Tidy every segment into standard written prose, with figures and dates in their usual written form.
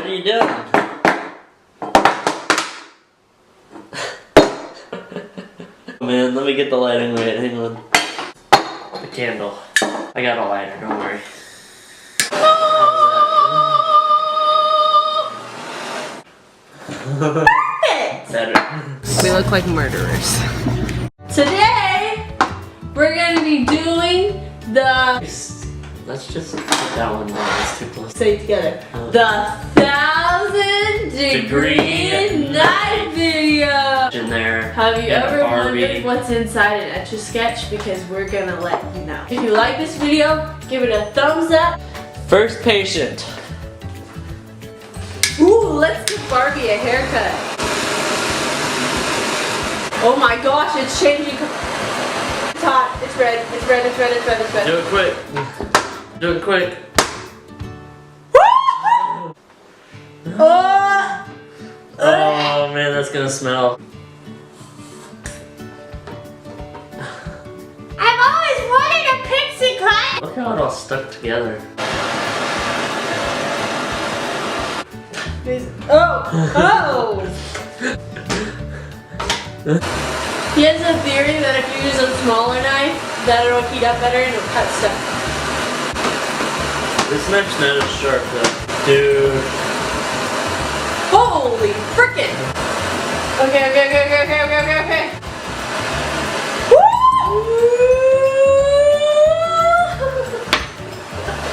What are you doing? Man, let me get the lighting right. Hang on. The candle. I got a lighter, don't worry. Better. We look like murderers. Today, we're going to be doing the... Let's just put that one down. It's too close. Say it together. The 1,000-degree night video. In there. Have you and a ever Barbie. wondered what's inside an Etch-a-Sketch? Because we're going to let you know. If you like this video, give it a thumbs up. First patient. Ooh, let's give Barbie a haircut. Oh my gosh, it's changing. It's hot. It's red. It's red. It's red. It's red. It's red. Do it quick. Do it quick. Oh man, that's gonna smell. I've always wanted a pixie cut. Look how it all stuck together. Oh! He has a theory that if you use a smaller knife, that it'll heat up better and it'll cut stuff. This knife's not as sharp though. Dude. Holy frickin'! Okay.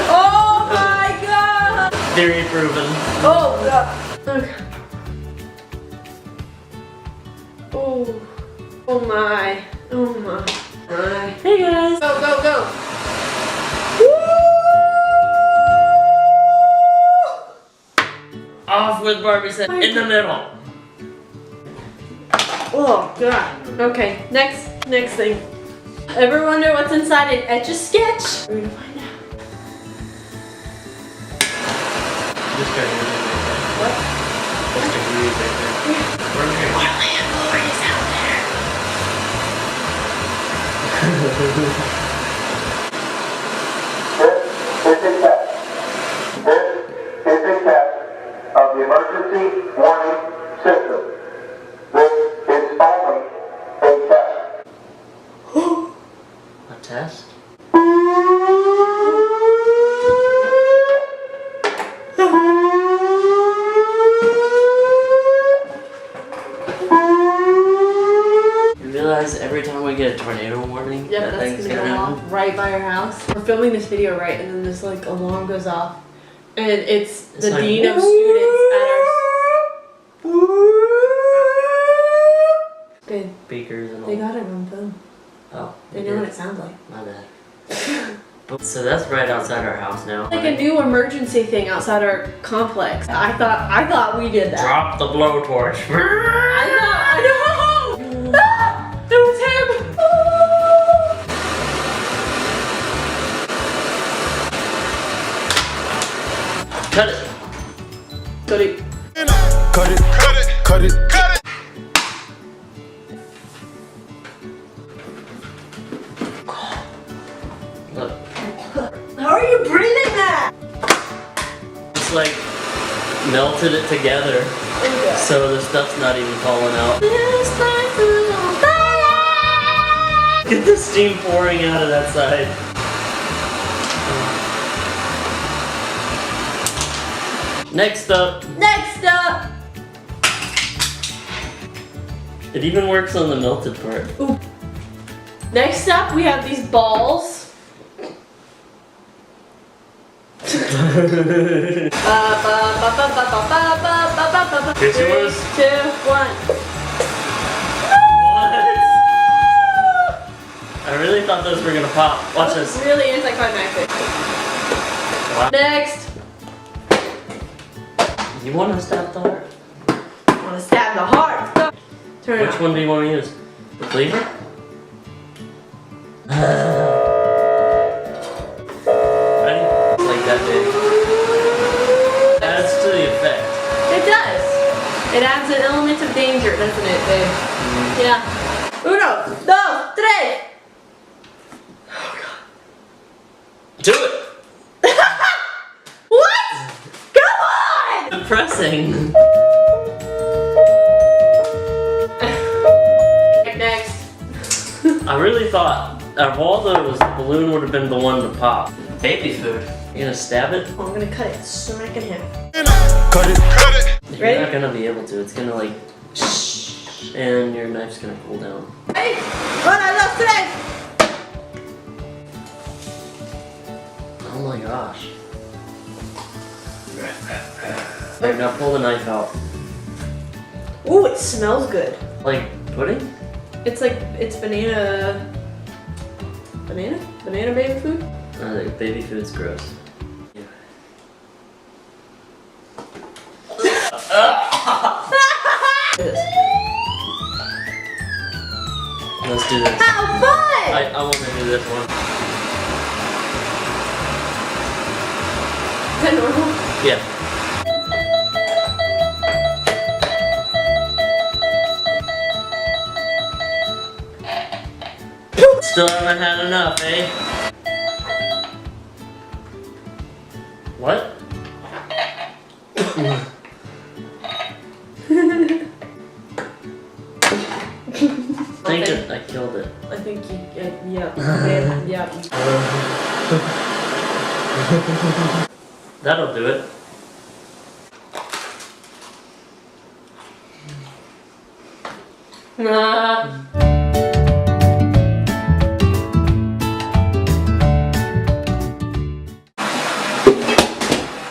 Oh my god! Theory proven. Oh god. Okay. Oh my. Oh my. Hey guys. Go. Off with Barbie's head. In the middle. Oh god. Okay, next thing. Ever wonder what's inside an Etch-a-Sketch? We're gonna find out. This guy is right there. What? This guy is right there. Right here. Our landlord is out there. This is a test of the emergency warning system. This is only a test. A test? You realize every time we get a tornado warning, Yep, that that's thing's gonna gonna go happen? off right by our house. We're filming this video right, and then this like alarm goes off, and it's the like, dean of students at our. Good. Speakers and all. They got it on film. Oh. They know what it sounds like. My bad. So that's right outside our house now. Like a new emergency thing outside our complex. I thought we did that. Drop the blowtorch. I know. Ah, it was him. Cut it. Got it. Cut it. Look. How are you breathing that? It's like melted it together. So the stuff's not even falling out. Get the steam pouring out of that side. Next up. It even works on the melted part. Ooh. Next up, we have these balls. 3, 2, 1. I really thought those were gonna pop. Watch That's this. really anticlimactic. Wow. Next. You want to stab the heart? I want to stab the heart. Go. Turn it Which on. one do you want to use? The cleaver? Ready? Like that big. Adds to the effect. It does. It adds an element of danger, doesn't it, babe? Yeah. 1, 2, 3. Do it! What? Come on! pressing. Next. I really thought of all those, the balloon would have been the one to pop. Baby food. You gonna stab it? Oh, I'm gonna cut it smack in half. Cut it. You're Ready? not gonna be able to. It's gonna like, and your knife's gonna cool down. Hey, what I lost today? Oh my gosh. Alright, now pull the knife out. Ooh, it smells good. Like pudding? It's like, it's banana baby food? Baby food's gross. Yeah. Let's do this. How fun! I want to do this one. Is that normal? Yeah. Still haven't had enough, eh? What? I think I killed it. I think you, yeah. That'll do it. Nah.